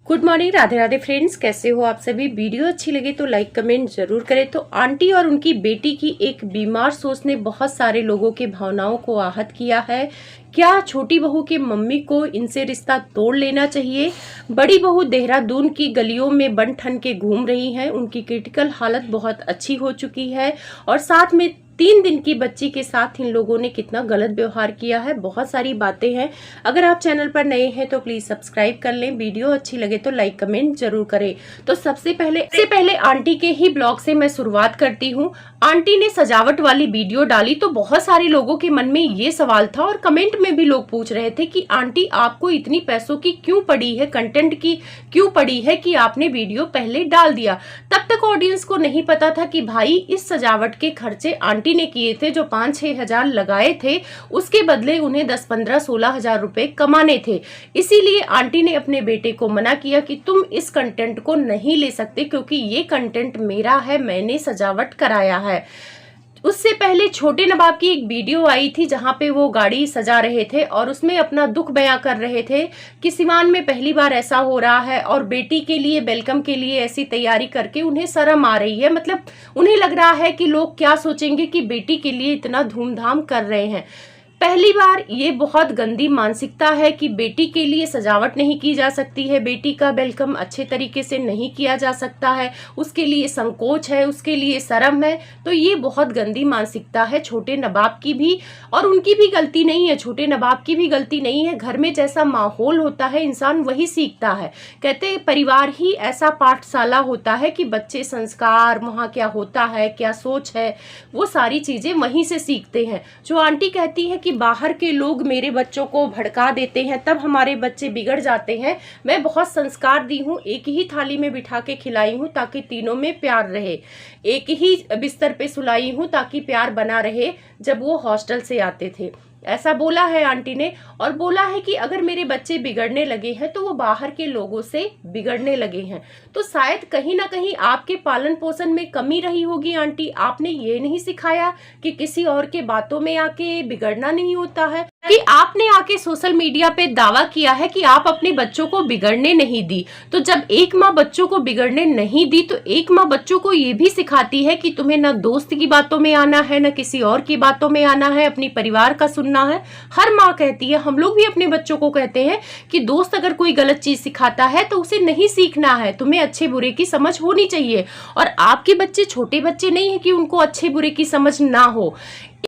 Good morning, Radhe Radhe friends. कैसे हो आप सभी। वीडियो अच्छी लगे तो लाइक कमेंट जरूर करें। तो आंटी और उनकी बेटी की एक बीमार सोच ने बहुत सारे लोगों के भावनाओं को आहत किया है। क्या छोटी बहू की मम्मी को इनसे रिश्ता तोड़ लेना चाहिए? बड़ी बहू देहरादून की गलियों में बन ठन के घूम रही हैं। उनकी क्रिटिकल हालत बहुत अच्छी हो चुकी है और साथ में 3 दिन की बच्ची के साथ इन लोगों ने कितना गलत व्यवहार किया है। बहुत सारी बातें हैं। अगर आप चैनल पर नए हैं तो प्लीज सब्सक्राइब कर लें। वीडियो अच्छी लगे तो लाइक कमेंट जरूर करें। तो सबसे पहले आंटी के ही ब्लॉग से मैं शुरुआत करती हूँ। आंटी ने सजावट वाली वीडियो डाली तो बहुत सारे लोगों के मन में ये सवाल था और कमेंट में भी लोग पूछ रहे थे कि आंटी आपको इतनी पैसों की क्यों पड़ी है, कंटेंट की क्यों पड़ी है कि आपने वीडियो पहले डाल दिया। तब तक ऑडियंस को नहीं पता था कि भाई इस सजावट के खर्चे आंटी ने किए थे। जो 5-6 हजार लगाए थे उसके बदले उन्हें 10-15-16 हजार रुपए कमाने थे। इसीलिए आंटी ने अपने बेटे को मना किया कि तुम इस कंटेंट को नहीं ले सकते क्योंकि ये कंटेंट मेरा है, मैंने सजावट कराया है। उससे पहले छोटे नवाब की एक वीडियो आई थी जहां पे वो गाड़ी सजा रहे थे और उसमें अपना दुख बयां कर रहे थे कि सिवान में पहली बार ऐसा हो रहा है और बेटी के लिए वेलकम के लिए ऐसी तैयारी करके उन्हें शर्म आ रही है। मतलब उन्हें लग रहा है कि लोग क्या सोचेंगे कि बेटी के लिए इतना धूमधाम कर रहे हैं। पहली बार ये बहुत गंदी मानसिकता है कि बेटी के लिए सजावट नहीं की जा सकती है, बेटी का वेलकम अच्छे तरीके से नहीं किया जा सकता है, उसके लिए संकोच है, उसके लिए शर्म है। तो ये बहुत गंदी मानसिकता है छोटे नवाब की भी, और उनकी भी गलती नहीं है, छोटे नवाब की भी गलती नहीं है। घर में जैसा माहौल होता है इंसान वही सीखता है। कहते हैं परिवार ही ऐसा पाठशाला होता है कि बच्चे संस्कार, वहाँ क्या होता है, क्या सोच है, वो सारी चीजें वहीं से सीखते हैं। जो आंटी कहती है कि बाहर के लोग मेरे बच्चों को भड़का देते हैं तब हमारे बच्चे बिगड़ जाते हैं, मैं बहुत संस्कार दी हूँ, एक ही थाली में बिठा के खिलाई हूँ ताकि तीनों में प्यार रहे, एक ही बिस्तर पे सुलाई हूँ ताकि प्यार बना रहे। जब वो हॉस्टल से आते थे ऐसा बोला है आंटी ने, और बोला है कि अगर मेरे बच्चे बिगड़ने लगे हैं तो वो बाहर के लोगों से बिगड़ने लगे हैं। तो शायद कहीं ना कहीं आपके पालन पोषण में कमी रही होगी आंटी। आपने ये नहीं सिखाया कि किसी और के बातों में आके बिगड़ना नहीं होता है, कि आपने आके सोशल मीडिया पे दावा किया है कि आप अपने बच्चों को बिगड़ने नहीं दी। तो जब एक माँ बच्चों को बिगड़ने नहीं दी तो एक माँ बच्चों को ये भी सिखाती है कि तुम्हें ना दोस्त की बातों में आना है, ना किसी और की बातों में आना है, अपनी परिवार का सुनना है। हर माँ कहती है, हम लोग भी अपने बच्चों को कहते हैं कि दोस्त अगर कोई गलत चीज सिखाता है तो उसे नहीं सीखना है, तुम्हें अच्छे बुरे की समझ होनी चाहिए। और आपके बच्चे छोटे बच्चे नहीं है कि उनको अच्छे बुरे की समझ ना हो।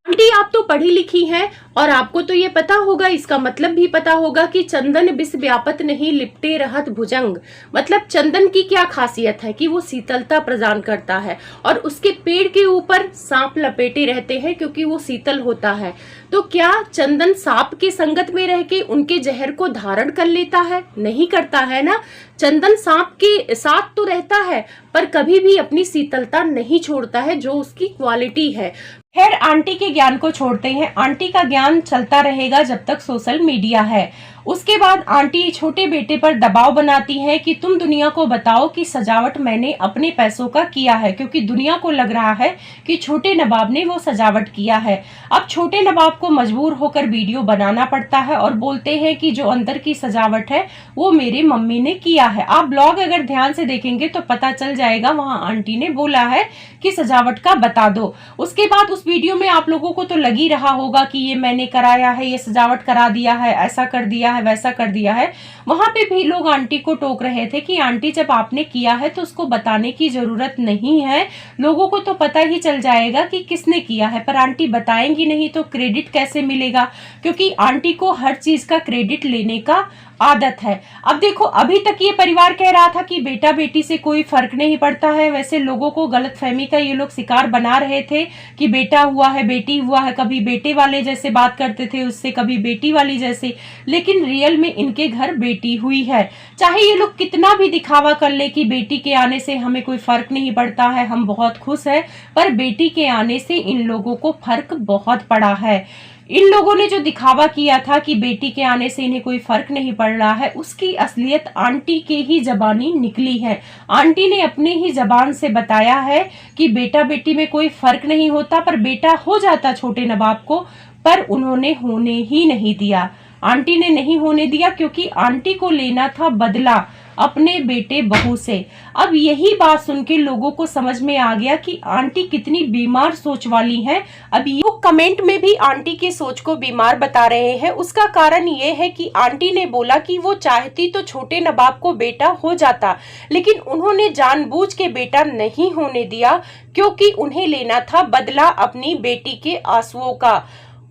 आंटी आप तो पढ़ी लिखी हैं और आपको तो ये पता होगा, इसका मतलब भी पता होगा कि चंदन बिस व्यापत नहीं लिपटे रहत भुजंग। मतलब चंदन की क्या खासियत है कि वो शीतलता प्रदान करता है और उसके पेड़ के ऊपर सांप लपेटे रहते हैं क्योंकि वो शीतल होता है। तो क्या चंदन सांप के संगत में रह के उनके जहर को धारण कर लेता है? नहीं करता है ना। चंदन सांप के साथ तो रहता है पर कभी भी अपनी शीतलता नहीं छोड़ता है जो उसकी क्वालिटी है। खैर आंटी के ज्ञान को छोड़ते हैं, आंटी का ज्ञान चलता रहेगा जब तक सोशल मीडिया है। उसके बाद आंटी छोटे बेटे पर दबाव बनाती है कि तुम दुनिया को बताओ कि सजावट मैंने अपने पैसों का किया है, क्योंकि दुनिया को लग रहा है कि छोटे नवाब ने वो सजावट किया है। अब छोटे नवाब को मजबूर होकर वीडियो बनाना पड़ता है और बोलते हैं कि जो अंदर की सजावट है वो मेरे मम्मी ने किया है। आप ब्लॉग अगर ध्यान से देखेंगे तो पता चल जाएगा, वहां आंटी ने बोला है कि सजावट का बता दो। उसके बाद उस वीडियो में आप लोगों को तो लग ही रहा होगा कि ये मैंने कराया है, ये सजावट करा दिया है, ऐसा कर दिया है, वैसा कर दिया है। वहां पे भी लोग आंटी को टोक रहे थे कि आंटी जब आपने किया है तो उसको बताने की जरूरत नहीं है, लोगों को तो पता ही चल जाएगा कि किसने किया है। पर आंटी बताएंगी नहीं तो क्रेडिट कैसे मिलेगा, क्योंकि आंटी को हर चीज का क्रेडिट लेने का आदत है। अब देखो, अभी तक ये परिवार कह रहा था कि बेटा बेटी से कोई फर्क नहीं पड़ता है। वैसे लोगों को गलतफहमी का ये लोग शिकार बना रहे थे कि बेटा हुआ है, बेटी हुआ है, कभी बेटे वाले जैसे बात करते थे उससे, कभी बेटी वाली जैसे, लेकिन रियल में इनके घर बेटी हुई है। चाहे ये लोग कितना भी दिखावा कर ले कि बेटी के आने से हमें कोई फर्क नहीं पड़ता है, हम बहुत खुश है, पर बेटी के आने से इन लोगों को फर्क बहुत पड़ा है। इन लोगों ने जो दिखावा किया था कि बेटी के आने से इन्हें कोई फर्क नहीं पड़ रहा है, उसकी असलियत आंटी के ही जबानी निकली है। आंटी ने अपने ही जबान से बताया है कि बेटा बेटी में कोई फर्क नहीं होता, पर बेटा हो जाता छोटे नवाब को, पर उन्होंने होने ही नहीं दिया। आंटी ने नहीं होने दिया क्योंकि आंटी को लेना था बदला। अपने बेटे बहू से। अब यही बात सुन के लोगों को समझ में आ गया कि आंटी कितनी बीमार सोच वाली हैं। अब ये कमेंट में भी आंटी की सोच को बीमार बता रहे हैं। उसका कारण ये है कि आंटी ने बोला कि वो चाहती तो छोटे नवाब को बेटा हो जाता, लेकिन उन्होंने जानबूझ के बेटा नहीं होने दिया क्योंकि उन्हें लेना था बदला अपनी बेटी के आंसुओं का।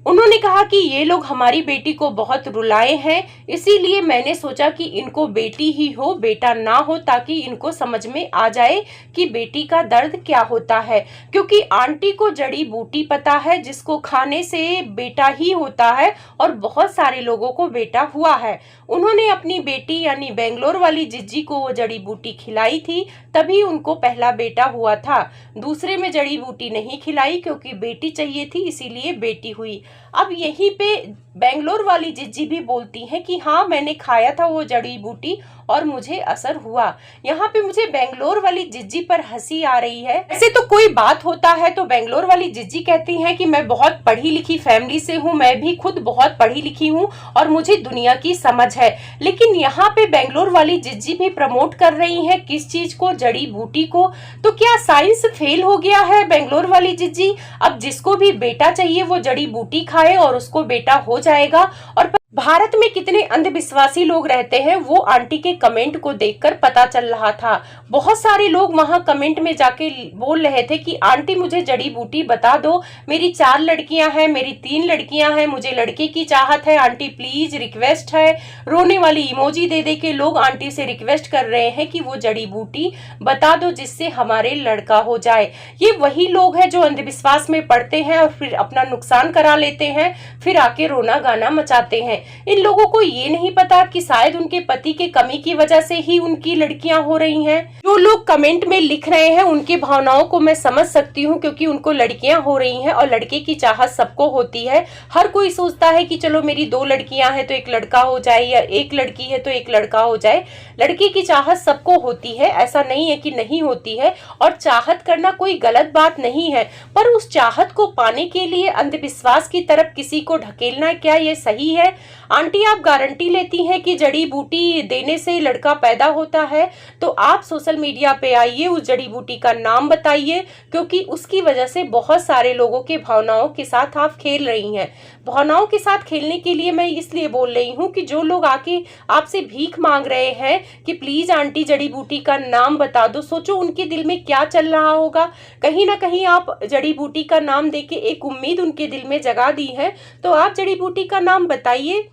उन्होंने कहा कि ये लोग हमारी बेटी को बहुत रुलाए हैं, इसीलिए मैंने सोचा कि इनको बेटी ही हो, बेटा ना हो, ताकि इनको समझ में आ जाए कि बेटी का दर्द क्या होता है। क्योंकि आंटी को जड़ी बूटी पता है जिसको खाने से बेटा ही होता है, और बहुत सारे लोगों को बेटा हुआ है। उन्होंने अपनी बेटी यानी बेंगलोर वाली जिज्जी को वो जड़ी बूटी खिलाई थी, तभी उनको पहला बेटा हुआ था। दूसरे में जड़ी बूटी नहीं खिलाई क्योंकि बेटी चाहिए थी, इसीलिए बेटी हुई। अब यहीं पे बेंगलोर वाली जिज्जी भी बोलती हैं कि हाँ, मैंने खाया था वो जड़ी बूटी और मुझे असर हुआ। यहाँ पे मुझे बेंगलोर वाली जिज्जी पर हंसी आ रही है। ऐसे तो कोई बात होता है तो बेंगलोर वाली जिज्जी कहती हैं कि मैं बहुत पढ़ी लिखी फैमिली से हूँ, मैं भी खुद बहुत पढ़ी लिखी हूँ और मुझे दुनिया की समझ है। लेकिन यहाँ पे बेंगलोर वाली जिज्जी भी प्रमोट कर रही है किस चीज को? जड़ी बूटी को। तो क्या साइंस फेल हो गया है बेंगलोर वाली जिज्जी? अब जिसको भी बेटा चाहिए वो जड़ी बूटी खाए और उसको बेटा हो जाएगा। और भारत में कितने अंधविश्वासी लोग रहते हैं वो आंटी के कमेंट को देखकर पता चल रहा था। बहुत सारे लोग वहां कमेंट में जाके बोल रहे थे कि आंटी मुझे जड़ी बूटी बता दो, मेरी 4 लड़कियां हैं, मेरी 3 लड़कियां हैं, मुझे लड़के की चाहत है, आंटी प्लीज रिक्वेस्ट है। रोने वाली इमोजी दे दे के लोग आंटी से रिक्वेस्ट कर रहे हैं कि वो जड़ी बूटी बता दो जिससे हमारे लड़का हो जाए। ये वही लोग हैं जो अंधविश्वास में पड़ते हैं और फिर अपना नुकसान करा लेते हैं, फिर आके रोना गाना मचाते हैं। इन लोगों को ये नहीं पता कि शायद उनके पति के कमी की वजह से ही उनकी लड़कियां हो रही हैं। जो लोग कमेंट में लिख रहे हैं उनकी भावनाओं को मैं समझ सकती हूँ, क्योंकि उनको लड़कियां हो रही हैं और लड़के की चाहत सबको होती है। हर कोई सोचता है कि चलो मेरी 2 लड़कियां हैं तो एक लड़का हो जाए, या एक लड़की है तो एक लड़का हो जाए। लड़के की चाहत सबको होती है, ऐसा नहीं है कि नहीं होती है, और चाहत करना कोई गलत बात नहीं है। पर उस चाहत को पाने के लिए अंधविश्वास की तरफ किसी को ढकेलना, क्या ये सही है? आंटी आप गारंटी लेती हैं कि जड़ी बूटी देने से लड़का पैदा होता है, तो आप सोशल मीडिया पे आइए, उस जड़ी बूटी का नाम बताइए, क्योंकि उसकी वजह से बहुत सारे लोगों के भावनाओं के साथ आप खेल रही हैं। भावनाओं के साथ खेलने के लिए मैं इसलिए बोल रही हूँ कि जो लोग आके आपसे भीख मांग रहे हैं कि प्लीज आंटी जड़ी बूटी का नाम बता दो, सोचो उनके दिल में क्या चल रहा होगा। कहीं ना कहीं आप जड़ी बूटी का नाम देके एक उम्मीद उनके दिल में जगा दी है, तो आप जड़ी बूटी का नाम बताइए।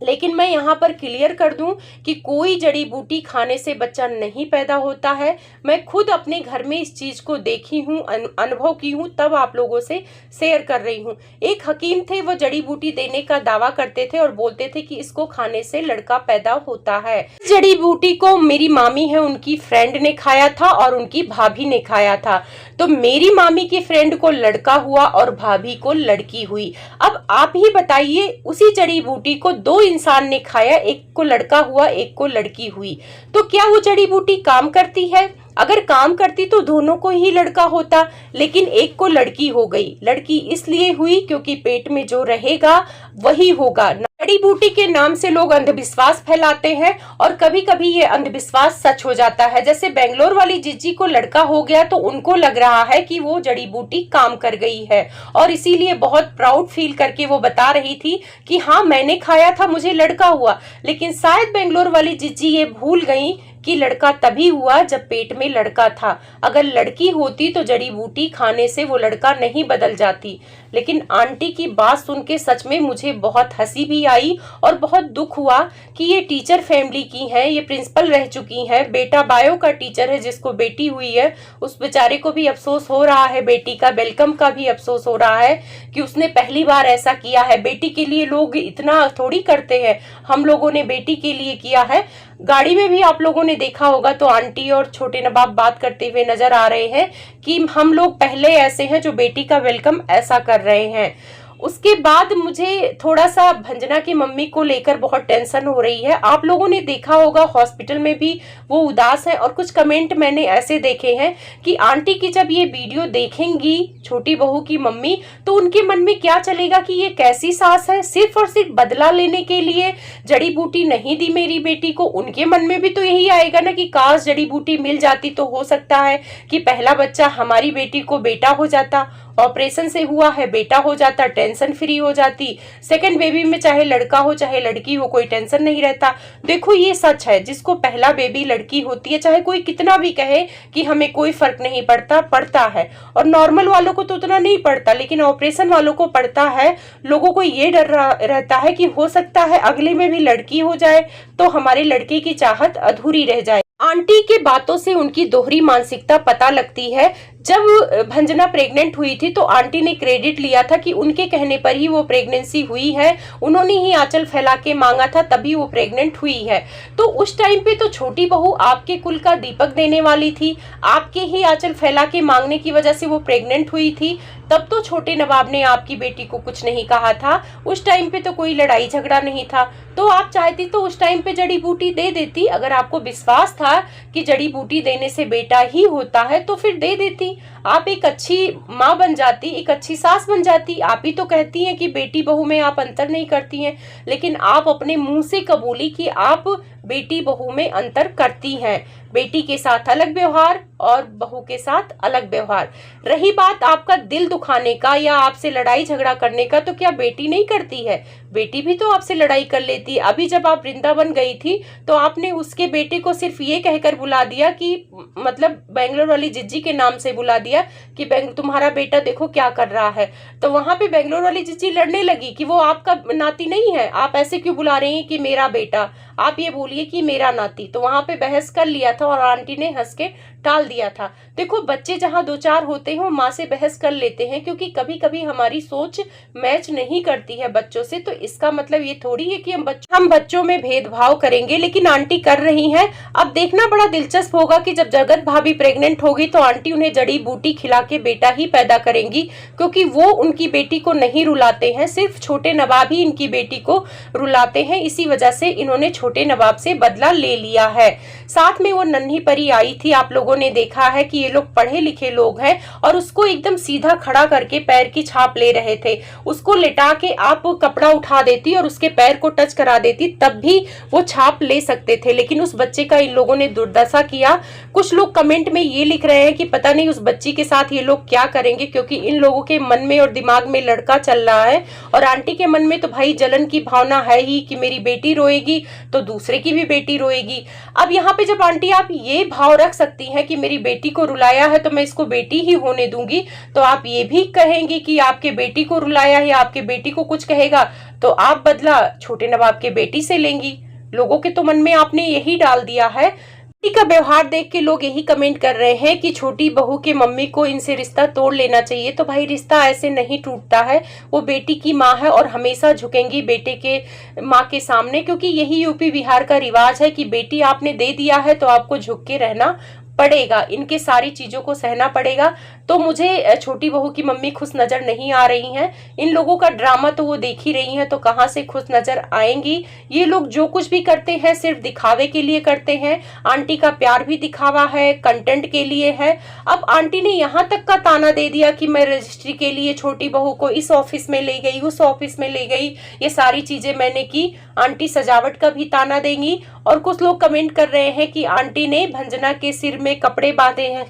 लेकिन मैं यहाँ पर क्लियर कर दूं कि कोई जड़ी बूटी खाने से बच्चा नहीं पैदा होता है। मैं खुद अपने घर में इस चीज को देखी हूँ, अनुभव की हूँ, तब आप लोगों से शेयर कर रही हूँ। एक हकीम थे, वो जड़ी बूटी देने का दावा करते थे और बोलते थे कि इसको खाने से लड़का पैदा होता है। जड़ी बूटी को मेरी मामी है उनकी फ्रेंड ने खाया था और उनकी भाभी ने खाया था, तो मेरी मामी की फ्रेंड को लड़का हुआ और भाभी को लड़की हुई। अब आप ही बताइए, उसी जड़ी बूटी को 2 इंसान ने खाया, एक को लड़का हुआ एक को लड़की हुई, तो क्या वो जड़ी बूटी काम करती है? अगर काम करती तो दोनों को ही लड़का होता, लेकिन एक को लड़की हो गई। लड़की इसलिए हुई क्योंकि पेट में जो रहेगा वही होगा। जड़ी बूटी के नाम से लोग अंधविश्वास फैलाते हैं और कभी कभी ये अंधविश्वास सच हो जाता है। जैसे बेंगलोर वाली जिज्जी को लड़का हो गया तो उनको लग रहा है कि वो जड़ी बूटी काम कर गई है, और इसीलिए बहुत प्राउड फील करके वो बता रही थी कि हाँ मैंने खाया था, मुझे लड़का हुआ। लेकिन शायद बेंगलोर वाली जिज्जी ये भूल गई कि लड़का तभी हुआ जब पेट में लड़का था। अगर लड़की होती तो जड़ी बूटी खाने से वो लड़का नहीं बदल जाती। लेकिन आंटी की बात सुन के सच में मुझे बहुत हंसी भी आई और बहुत दुख हुआ कि ये टीचर फैमिली की हैं, ये प्रिंसिपल रह चुकी हैं, बेटा बायो का टीचर है जिसको बेटी हुई है, उस बेचारे को भी अफसोस हो रहा है, बेटी का वेलकम का भी अफसोस हो रहा है कि उसने पहली बार ऐसा किया है। बेटी के लिए लोग इतना थोड़ी करते हैं, हम लोगों ने बेटी के लिए किया है। गाड़ी में भी आप लोगों ने देखा होगा तो आंटी और छोटे नवाब बात करते हुए नजर आ रहे हैं कि हम लोग पहले ऐसे हैं जो बेटी का वेलकम ऐसा कर रहे हैं। उसके बाद मुझे थोड़ा सा भंजना की मम्मी को लेकर बहुत टेंशन हो रही है। आप लोगों ने देखा होगा हॉस्पिटल में भी वो उदास है, और कुछ कमेंट मैंने ऐसे देखे हैं कि आंटी की जब ये वीडियो देखेंगी छोटी बहू की मम्मी, तो उनके मन में क्या चलेगा कि ये कैसी सास है, सिर्फ और सिर्फ बदला लेने के लिए जड़ी बूटी नहीं दी मेरी बेटी को। उनके मन में भी तो यही आएगा ना कि काश जड़ी बूटी मिल जाती तो हो सकता है कि पहला बच्चा हमारी बेटी को बेटा हो जाता, ऑपरेशन से हुआ है बेटा हो जाता, टेंशन फ्री हो जाती, सेकंड बेबी में चाहे लड़का हो चाहे लड़की हो कोई टेंशन नहीं रहता। देखो ये सच है, जिसको पहला बेबी लड़की होती है, चाहे कोई कितना भी कहे कि हमें कोई फर्क नहीं पड़ता, पड़ता है। और नॉर्मल वालों को तो उतना नहीं पड़ता, लेकिन ऑपरेशन वालों को पड़ता है। लोगों को ये डर रहता है कि हो सकता है अगले में भी लड़की हो जाए तो हमारे लड़के की चाहत अधूरी रह जाए। आंटी के बातों से उनकी दोहरी मानसिकता पता लगती है। जब भंजना प्रेग्नेंट हुई थी तो आंटी ने क्रेडिट लिया था कि उनके कहने पर ही वो प्रेगनेंसी हुई है, उन्होंने ही आंचल फैला के मांगा था तभी वो प्रेग्नेंट हुई है। तो उस टाइम पे तो छोटी बहू आपके कुल का दीपक देने वाली थी, आपके ही आंचल फैला के मांगने की वजह से वो प्रेग्नेंट हुई थी। तब तो छोटे नवाब ने आपकी बेटी को कुछ नहीं कहा था, उस टाइम पे तो कोई लड़ाई झगड़ा नहीं था। तो आप चाहती तो उस टाइम पे जड़ी बूटी दे देती, अगर आपको विश्वास था कि जड़ी बूटी देने से बेटा ही होता है तो फिर दे देती। आप एक अच्छी माँ बन जाती, एक अच्छी सास बन जाती। आप ही तो कहती हैं कि बेटी बहू में आप अंतर नहीं करती हैं, लेकिन आप अपने मुंह से कबूली कि आप बेटी बहू में अंतर करती हैं। बेटी के साथ अलग व्यवहार और बहू के साथ अलग व्यवहार। रही बात आपका दिल दुखाने का या आपसे लड़ाई झगड़ा करने का, तो क्या बेटी नहीं करती है? बेटी भी तो आपसे लड़ाई कर लेती। अभी जब आप वृंदावन गई थी तो आपने उसके बेटे को सिर्फ ये कहकर बुला दिया कि मतलब बेंगलोर वाली जिज्जी के नाम से बुला दिया कि तुम्हारा बेटा देखो क्या कर रहा है। तो वहां पे बेंगलोर वाली जिज्जी लड़ने लगी कि वो आपका नाती नहीं है, आप ऐसे क्यों बुला रहे हैं कि मेरा बेटा, आप ये बोलिए कि मेरा नाती। तो वहां पे बहस कर लिया था और आंटी ने हंस के टाल दिया था। देखो बच्चे जहां दो चार होते हैं वो माँ से बहस कर लेते हैं, क्योंकि कभी कभी हमारी सोच मैच नहीं करती है बच्चों से। तो इसका मतलब ये थोड़ी है कि हम बच्चों में भेदभाव करेंगे, लेकिन आंटी कर रही हैं। अब देखना बड़ा दिलचस्प होगा कि जब जगत भाभी प्रेग्नेंट होगी तो आंटी उन्हें जड़ी बूटी खिला के बेटा ही पैदा करेंगी, क्योंकि वो उनकी बेटी को नहीं रुलाते हैं, सिर्फ छोटे नवाब ही इनकी बेटी को रुलाते हैं। इसी वजह से इन्होंने छोटे नवाब से बदला ले लिया है। साथ में वो नन्ही परी आई थी, आप लोगों ने देखा है कि ये लोग पढ़े लिखे लोग हैं, और उसको एकदम सीधा खड़ा करके पैर की छाप ले रहे थे। उसको लेटा के आप कपड़ा उठा देती और उसके पैर को टच करा देती, तब भी वो छाप ले सकते थे। लेकिन उस बच्चे का इन लोगों ने दुर्दशा किया। कुछ लोग कमेंट में ये लिख रहे हैं कि पता नहीं उस बच्ची के साथ ये लोग क्या करेंगे, क्योंकि इन लोगों के मन में और दिमाग में लड़का चल रहा है, और आंटी के मन में तो भाई जलन की भावना है ही कि मेरी बेटी रोएगी तो दूसरे की भी बेटी रोएगी। अब यहाँ पे जब आंटी आप ये भाव रख सकती हैं कि मेरी बेटी को रुलाया है तो मैं इसको बेटी ही होने दूंगी, तो आप ये भी कहेंगे कि आपके बेटी को रुलाया है, आपके बेटी को कुछ कहेगा तो आप बदला छोटे नवाब के बेटी से लेंगी। लोगों के तो मन में आपने यही डाल दिया है। बेटी का व्यवहार देख के लोग यही कमेंट कर रहे हैं कि छोटी बहू के मम्मी को इनसे रिश्ता तोड़ लेना चाहिए। तो भाई रिश्ता ऐसे नहीं टूटता है, वो बेटी की माँ है और हमेशा झुकेंगी बेटे के माँ के सामने, क्योंकि यही यूपी बिहार का रिवाज है कि बेटी आपने दे दिया है तो आपको झुक के रहना पड़ेगा, इनके सारी चीजों को सहना पड़ेगा। तो मुझे छोटी बहू की मम्मी खुश नजर नहीं आ रही हैं। इन लोगों का ड्रामा तो वो देख ही रही हैं, तो कहां से खुश नजर आएंगी। ये लोग जो कुछ भी करते हैं सिर्फ दिखावे के लिए करते हैं। आंटी का प्यार भी दिखावा है, कंटेंट के लिए है। अब आंटी ने यहाँ तक का ताना दे दिया कि मैं रजिस्ट्री के लिए छोटी बहू को इस ऑफिस में ले गई, उस ऑफिस में ले गई, ये सारी चीजें मैंने की। आंटी सजावट का भी ताना देंगी। और कुछ लोग कमेंट कर रहे हैं कि आंटी ने भंजना के सिर में कपड़े बांधे हैं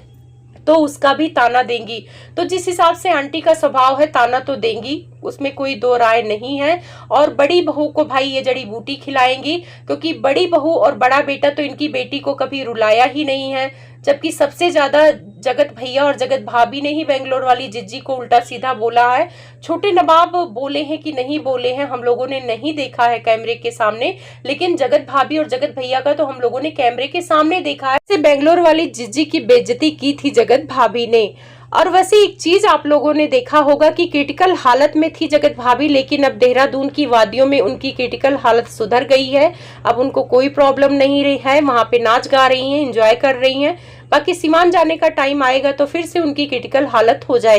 तो उसका भी ताना देंगी। तो जिस हिसाब से आंटी का स्वभाव है ताना तो देंगी, उसमें कोई दो राय नहीं है। और बड़ी बहू को भाई ये जड़ी बूटी खिलाएंगी, क्योंकि बड़ी बहू और बड़ा बेटा तो इनकी बेटी को कभी रुलाया ही नहीं है। जबकि सबसे ज्यादा जगत भैया और जगत भाभी ने ही बेंगलोर वाली जिज्जी को उल्टा सीधा बोला है। छोटे नवाब बोले हैं कि नहीं बोले हैं हम लोगों ने नहीं देखा है कैमरे के सामने, लेकिन जगत भाभी और जगत भैया का तो हम लोगों ने कैमरे के सामने देखा है। बेंगलोर वाली जिज्जी की बेइज्जती की थी जगत भाभी ने। और वैसे एक चीज आप लोगों ने देखा होगा कि क्रिटिकल हालत में थी जगत भाभी, लेकिन अब देहरादून की वादियों में उनकी क्रिटिकल हालत सुधर गई है। अब उनको कोई प्रॉब्लम नहीं रही है, वहां पे नाच गा रही हैं, एंजॉय कर रही हैं। बाकी सीमान जाने का टाइम आएगा तो फिर से उनकी क्रिटिकल हालत हो जाएगी।